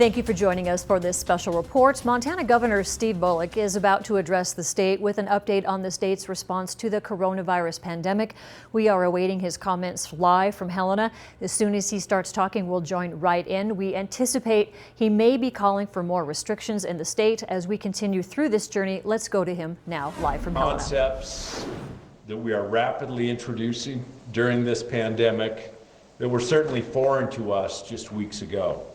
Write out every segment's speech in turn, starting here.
Thank you for joining us for this special report. Montana Governor Steve Bullock is about to address the state with an update on the state's response to the coronavirus pandemic. We are awaiting his comments live from Helena. As soon as he starts talking, we'll join right in. We anticipate he may be calling for more restrictions in the state as we continue through this journey. Let's go to him now, live from Helena. Concepts that we are rapidly introducing during this pandemic that were certainly foreign to us just weeks ago.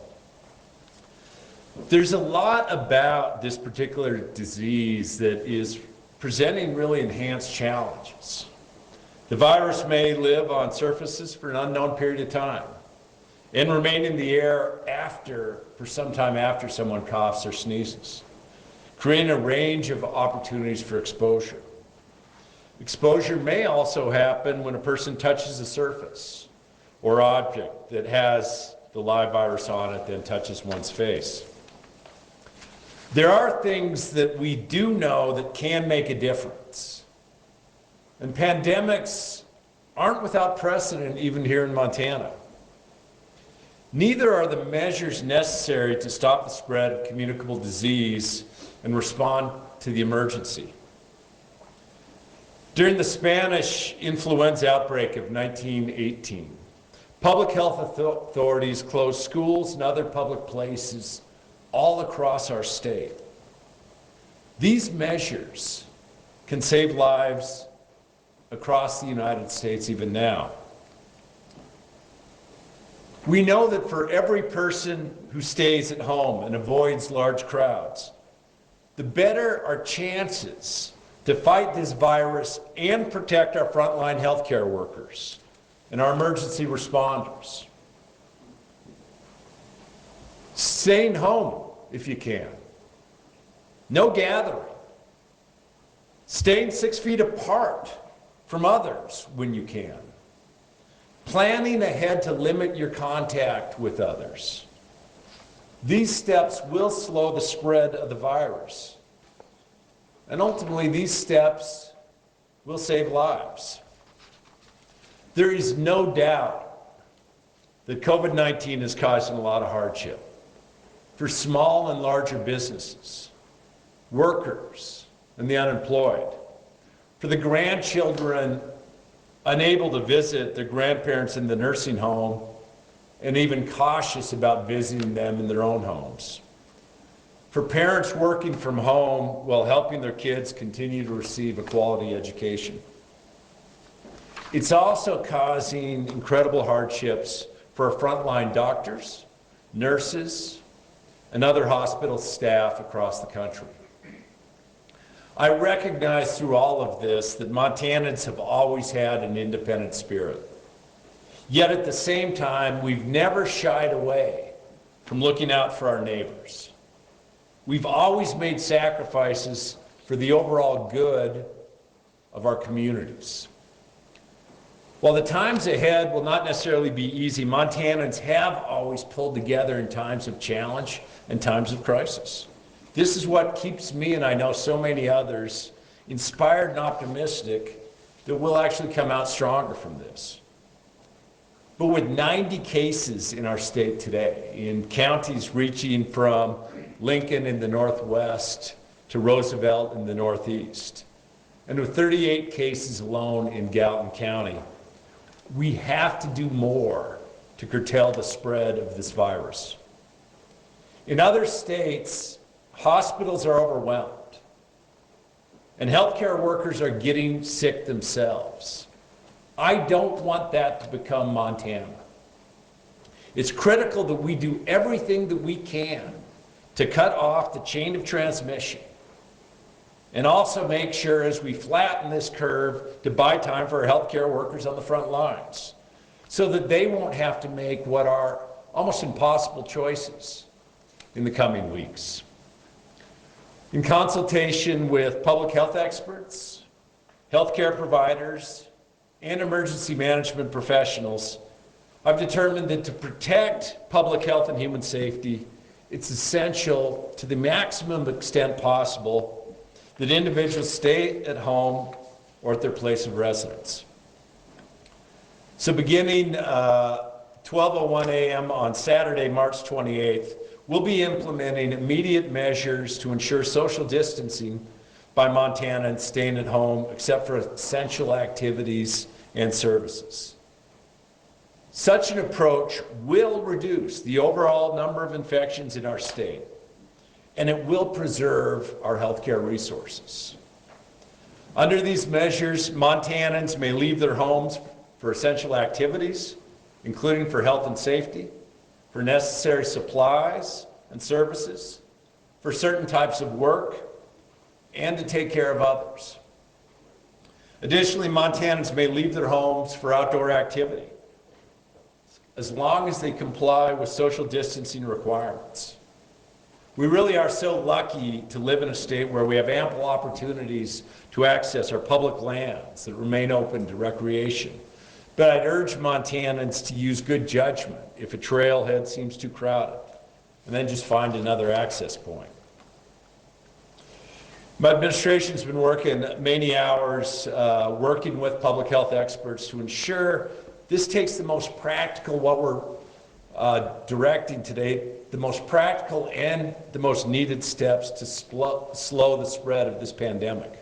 There's a lot about this particular disease that is presenting really enhanced challenges. The virus may live on surfaces for an unknown period of time and remain in the air for some time after someone coughs or sneezes, creating a range of opportunities for exposure. Exposure may also happen when a person touches a surface or object that has the live virus on it, then touches one's face. There are things that we do know that can make a difference. And pandemics aren't without precedent even here in Montana. Neither are the measures necessary to stop the spread of communicable disease and respond to the emergency. During the Spanish influenza outbreak of 1918, public health authorities closed schools and other public places all across our state. These measures can save lives across the United States even now. We know that for every person who stays at home and avoids large crowds, the better our chances to fight this virus and protect our frontline healthcare workers and our emergency responders. Staying home if you can. No gathering. Staying 6 feet apart from others when you can. Planning ahead to limit your contact with others. These steps will slow the spread of the virus. And ultimately, these steps will save lives. There is no doubt that COVID-19 is causing a lot of hardship for small and larger businesses, workers, and the unemployed, for the grandchildren unable to visit their grandparents in the nursing home and even cautious about visiting them in their own homes, for parents working from home while helping their kids continue to receive a quality education. It's also causing incredible hardships for our frontline doctors, nurses, and other hospital staff across the country. I recognize through all of this that Montanans have always had an independent spirit. Yet at the same time, we've never shied away from looking out for our neighbors. We've always made sacrifices for the overall good of our communities. While the times ahead will not necessarily be easy, Montanans have always pulled together in times of challenge and times of crisis. This is what keeps me, and I know so many others, inspired and optimistic that we'll actually come out stronger from this. But with 90 cases in our state today, in counties reaching from Lincoln in the northwest to Roosevelt in the northeast, and with 38 cases alone in Gallatin County, we have to do more to curtail the spread of this virus. In other states, hospitals are overwhelmed, and healthcare workers are getting sick themselves. I don't want that to become Montana. It's critical that we do everything that we can to cut off the chain of transmission, and also make sure as we flatten this curve to buy time for our healthcare workers on the front lines so that they won't have to make what are almost impossible choices in the coming weeks. In consultation with public health experts, healthcare providers, and emergency management professionals, I've determined that to protect public health and human safety, it's essential to the maximum extent possible that individuals stay at home or at their place of residence. So beginning 12:01 a.m. on Saturday, March 28th, we'll be implementing immediate measures to ensure social distancing by Montanans staying at home except for essential activities and services. Such an approach will reduce the overall number of infections in our state, and it will preserve our healthcare resources. Under these measures, Montanans may leave their homes for essential activities, including for health and safety, for necessary supplies and services, for certain types of work, and to take care of others. Additionally, Montanans may leave their homes for outdoor activity, as long as they comply with social distancing requirements. We really are so lucky to live in a state where we have ample opportunities to access our public lands that remain open to recreation. But I'd urge Montanans to use good judgment if a trailhead seems too crowded, and then just find another access point. My administration's been working many hours working with public health experts to ensure this takes the most practical, what we're directing today, the most practical and the most needed steps to slow the spread of this pandemic.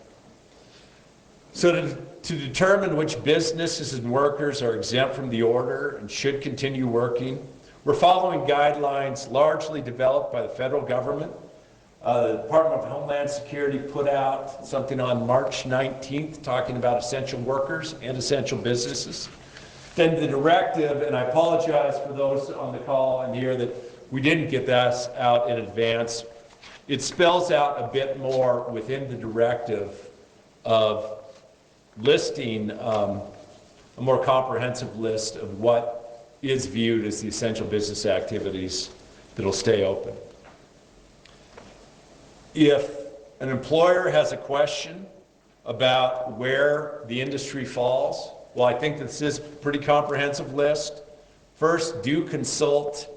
So to determine which businesses and workers are exempt from the order and should continue working, we're following guidelines largely developed by the federal government. The Department of Homeland Security put out something on March 19th talking about essential workers and essential businesses. Then the directive, and I apologize for those on the call and here that we didn't get that out in advance, it spells out a bit more within the directive of listing a more comprehensive list of what is viewed as the essential business activities that'll stay open. If an employer has a question about where the industry falls, well, I think this is a pretty comprehensive list. First, do consult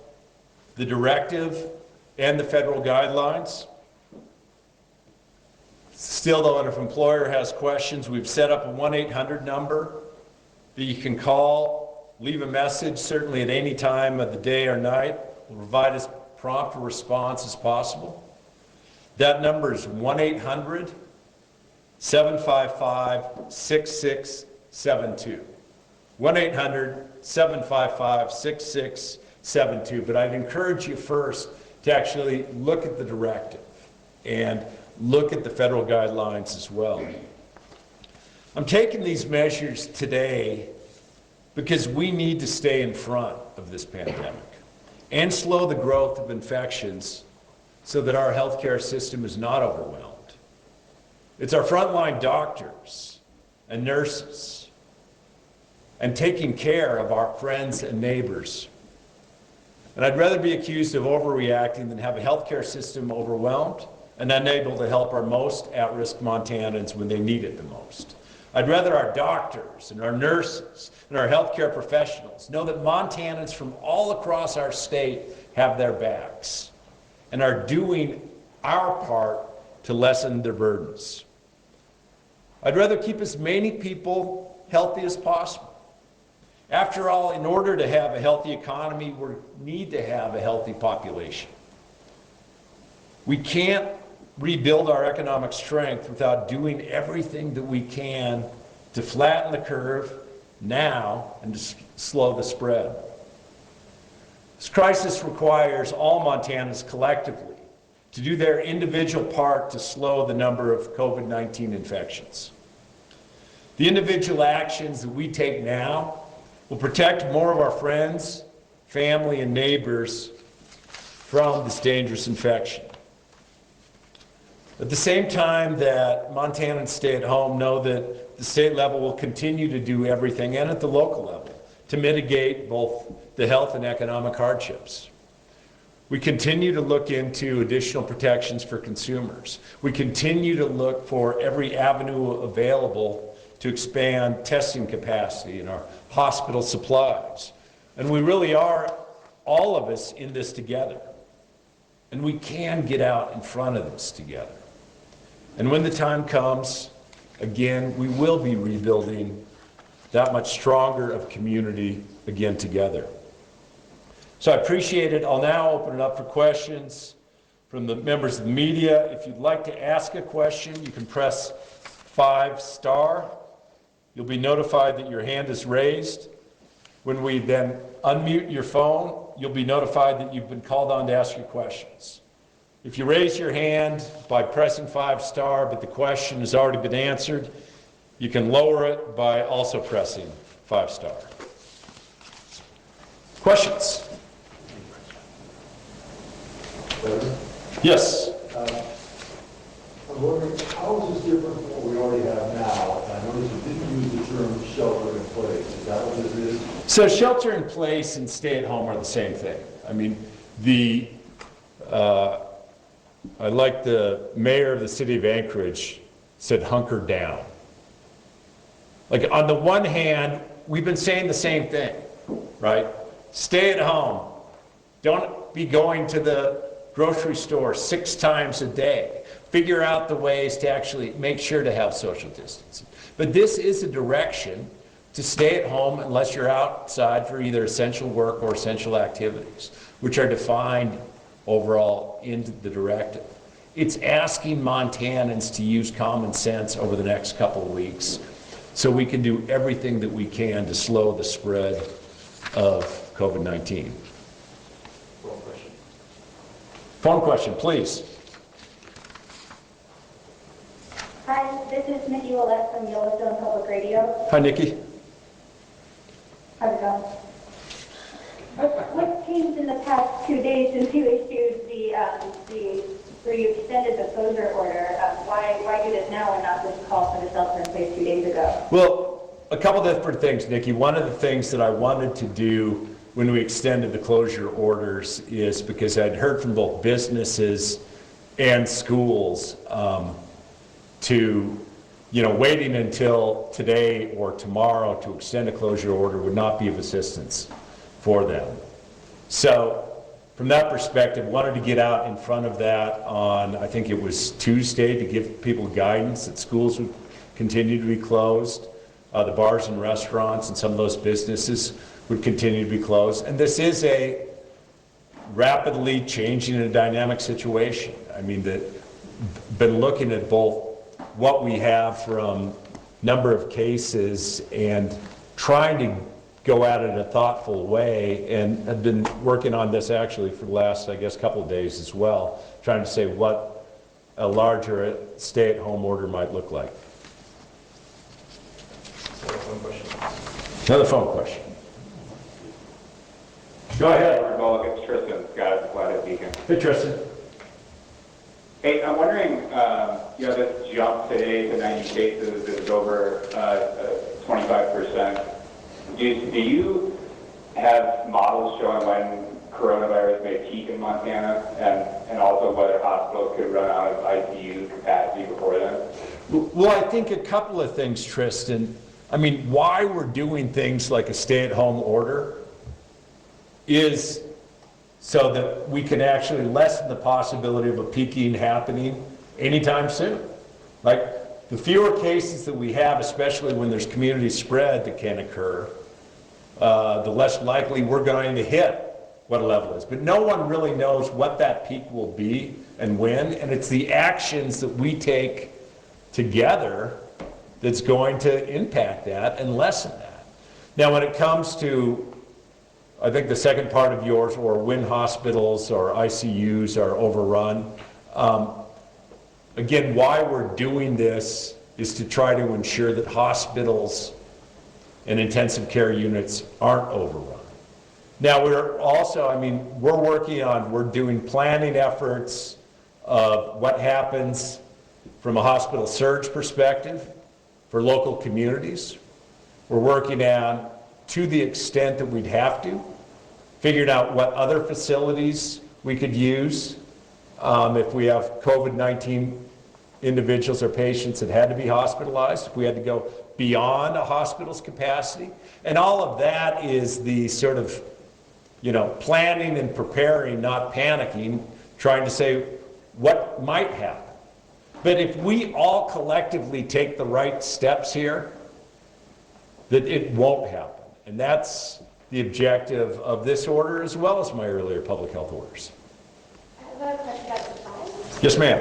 the directive and the federal guidelines. Still though, if an employer has questions, we've set up a 1-800 number that you can call, leave a message, certainly at any time of the day or night. We'll provide as prompt a response as possible. That number is 1-800-755-6672. 1-800-755-6672. But I'd encourage you first to actually look at the directive and look at the federal guidelines as well. I'm taking these measures today because we need to stay in front of this pandemic and slow the growth of infections so that our healthcare system is not overwhelmed. It's our frontline doctors and nurses and taking care of our friends and neighbors. And I'd rather be accused of overreacting than have a healthcare system overwhelmed and unable to help our most at-risk Montanans when they need it the most. I'd rather our doctors and our nurses and our healthcare professionals know that Montanans from all across our state have their backs and are doing our part to lessen their burdens. I'd rather keep as many people healthy as possible. After all, in order to have a healthy economy, we need to have a healthy population. We can't rebuild our economic strength without doing everything that we can to flatten the curve now and to slow the spread. This crisis requires all Montanans collectively to do their individual part to slow the number of COVID-19 infections. The individual actions that we take now will protect more of our friends, family, and neighbors from this dangerous infection. At the same time that Montanans stay at home, know that the state level will continue to do everything, and at the local level, to mitigate both the health and economic hardships. We continue to look into additional protections for consumers. We continue to look for every avenue available to expand testing capacity in our hospital supplies. And we really are, all of us, in this together. And we can get out in front of this together. And when the time comes, again, we will be rebuilding that much stronger of community again together. So I appreciate it. I'll now open it up for questions from the members of the media. If you'd like to ask a question, you can press 5*. You'll be notified that your hand is raised. When we then unmute your phone, you'll be notified that you've been called on to ask your questions. If you raise your hand by pressing 5*, but the question has already been answered, you can lower it by also pressing 5*. Questions? Yes. I'm wondering, how is this different from what we already have now? I noticed you didn't use the term shelter in place. Is that what this is? So shelter in place and stay at home are the same thing. I mean, I like the mayor of the city of Anchorage said hunker down. Like on the one hand, we've been saying the same thing, right? Stay at home. Don't be going to the grocery store 6 times a day. Figure out the ways to actually make sure to have social distancing. But this is a direction to stay at home unless you're outside for either essential work or essential activities, which are defined overall in the directive. It's asking Montanans to use common sense over the next couple of weeks so we can do everything that we can to slow the spread of COVID-19. Phone question, please. Hi, this is Nikki Willette from Yellowstone Public Radio. Hi, Nikki. How's it going? What changed in the past 2 days since you issued where you extended the closure order? Why do this now and not just call for the shelter in place 2 days ago? Well, a couple different things, Nikki. One of the things that I wanted to do when we extended the closure orders is because I'd heard from both businesses and schools waiting until today or tomorrow to extend a closure order would not be of assistance for them. So from that perspective, wanted to get out in front of that on, I think it was Tuesday, to give people guidance that schools would continue to be closed, the bars and restaurants and some of those businesses would continue to be closed. And this is a rapidly changing and dynamic situation. I mean, been looking at both what we have from number of cases and trying to go at it in a thoughtful way, and have been working on this actually for the last, I guess, couple of days as well, trying to say what a larger stay-at-home order might look like. Another phone question. Go ahead. Bullocks, it's Tristan, Scott, Flathead Beacon. Hey, Tristan. Hey, I'm wondering, this jump today to 90 cases is over 25%. Do you have models showing when coronavirus may peak in Montana, and also whether hospitals could run out of ICU capacity before then? Well, I think a couple of things, Tristan. I mean, why we're doing things like a stay-at-home order is so that we can actually lessen the possibility of a peaking happening anytime soon. Like, the fewer cases that we have, especially when there's community spread that can occur, the less likely we're going to hit what a level is. But no one really knows what that peak will be and when, and it's the actions that we take together that's going to impact that and lessen that. Now, when it comes to, I think the second part of yours, or when hospitals or ICUs are overrun, again, why we're doing this is to try to ensure that hospitals and intensive care units aren't overrun. Now, we're also, we're doing planning efforts of what happens from a hospital surge perspective for local communities. We're working on, to the extent that we'd have to, figured out what other facilities we could use if we have COVID-19 individuals or patients that had to be hospitalized, if we had to go beyond a hospital's capacity. And all of that is the sort of, planning and preparing, not panicking, trying to say what might happen. But if we all collectively take the right steps here, that it won't happen. And that's the objective of this order as well as my earlier public health orders. I have a question about supplies. Yes, ma'am.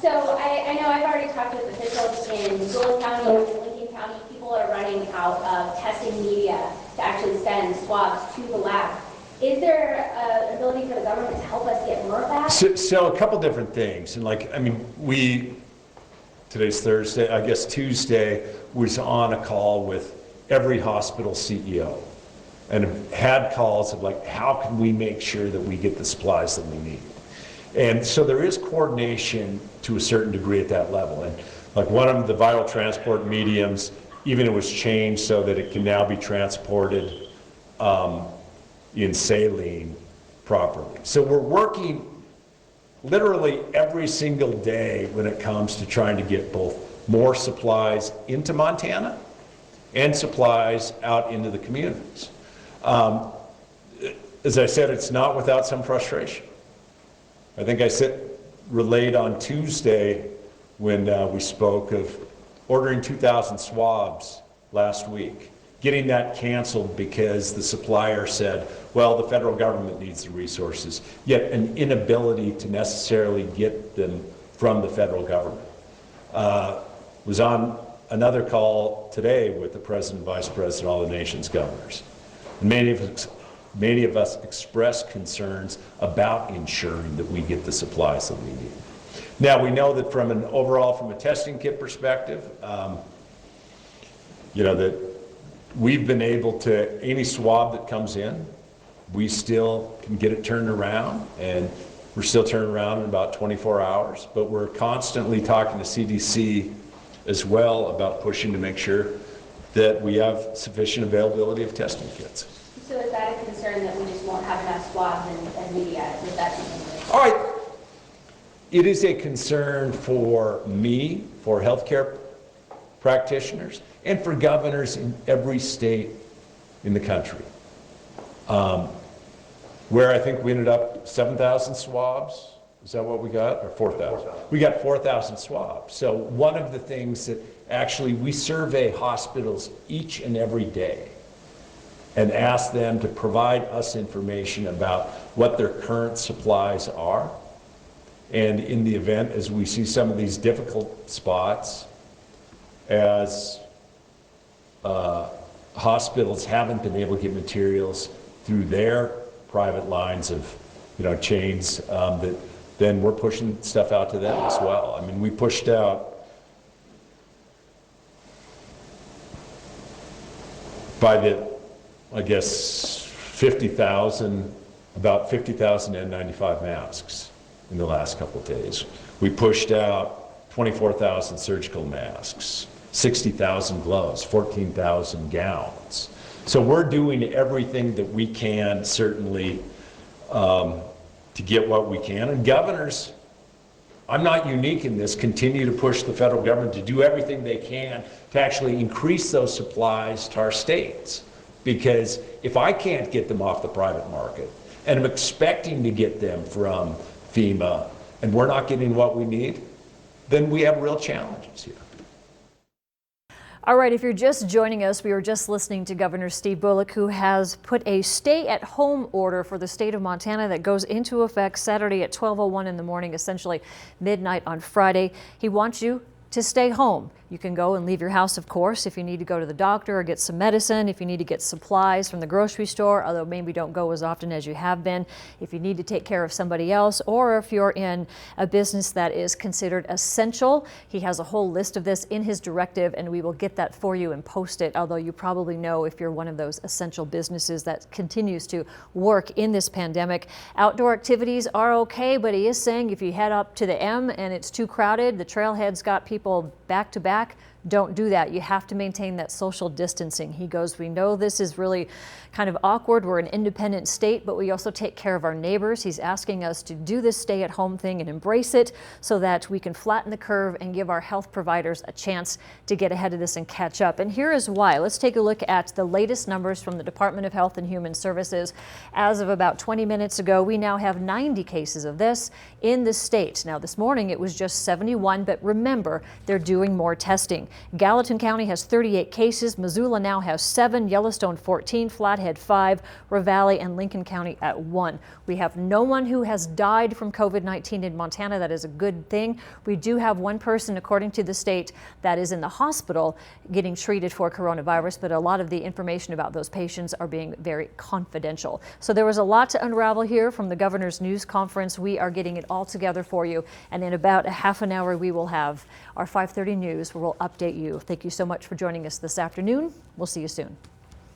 So I know I've already talked with officials in Bullocks County and Lincoln County. People are running out of testing media to actually send swabs to the lab. Is there an ability for the government to help us get more of that? So a couple different things, and like, I mean, today's Thursday, I guess Tuesday was on a call with every hospital CEO and had calls of like, how can we make sure that we get the supplies that we need? And so there is coordination to a certain degree at that level. And like one of the viral transport mediums, even it was changed so that it can now be transported in saline properly. So we're working literally every single day when it comes to trying to get both more supplies into Montana and supplies out into the communities. As I said, it's not without some frustration. I think I relayed on Tuesday when we spoke of ordering 2,000 swabs last week, getting that canceled because the supplier said, well, the federal government needs the resources, yet an inability to necessarily get them from the federal government. Was on another call today with the president, vice president, all the nation's governors. And many of us expressed concerns about ensuring that we get the supplies that we need. Now, we know that from a testing kit perspective, that we've been able to, any swab that comes in, we still can get it turned around, and we're still turning around in about 24 hours, but we're constantly talking to CDC as well about pushing to make sure that we have sufficient availability of testing kits. So is that a concern that we just won't have enough swabs and media? Is that something? All right. It is a concern for me, for healthcare practitioners, and for governors in every state in the country. Where I think we ended up 7,000 swabs. Is that what we got? Or 4,000? We got 4,000 swabs. So one of the things that actually we survey hospitals each and every day and ask them to provide us information about what their current supplies are. And in the event, as we see some of these difficult spots, as hospitals haven't been able to get materials through their private lines of chains, that then we're pushing stuff out to them as well. I mean, we pushed out by I guess 50,000, about 50,000 N95 masks in the last couple of days. We pushed out 24,000 surgical masks, 60,000 gloves, 14,000 gowns. So we're doing everything that we can, certainly, to get what we can. And governors, I'm not unique in this, continue to push the federal government to do everything they can to actually increase those supplies to our states. Because if I can't get them off the private market, and I'm expecting to get them from FEMA, and we're not getting what we need, then we have real challenges here. All right, if you're just joining us, we were just listening to Governor Steve Bullock, who has put a stay-at-home order for the state of Montana that goes into effect Saturday at 12:01 in the morning, essentially midnight on Friday. He wants you to stay home. You can go and leave your house, of course, if you need to go to the doctor or get some medicine, if you need to get supplies from the grocery store, although maybe don't go as often as you have been, if you need to take care of somebody else, or if you're in a business that is considered essential. He has a whole list of this in his directive, and we will get that for you and post it, although you probably know if you're one of those essential businesses that continues to work in this pandemic. Outdoor activities are okay, but he is saying if you head up to the M and it's too crowded, the trailhead's got people back to back, don't do that. You have to maintain that social distancing. He goes, we know this is really kind of awkward. We're an independent state, but we also take care of our neighbors. He's asking us to do this stay-at-home thing and embrace it so that we can flatten the curve and give our health providers a chance to get ahead of this and catch up. And here is why. Let's take a look at the latest numbers from the Department of Health and Human Services. As of about 20 minutes ago, we now have 90 cases of this in the state. Now, this morning it was just 71, but remember, they're doing more testing. Gallatin County has 38 cases. Missoula now has 7, Yellowstone 14, Flathead 5, Ravalli and Lincoln County at 1. We have no one who has died from COVID-19 in Montana. That is a good thing. We do have one person, according to the state, that is in the hospital getting treated for coronavirus, but a lot of the information about those patients are being very confidential. So there was a lot to unravel here from the governor's news conference. We are getting it all together for you, and in about a half an hour we will have our 5:30 news where we'll update you. Thank you so much for joining us this afternoon. We'll see you soon.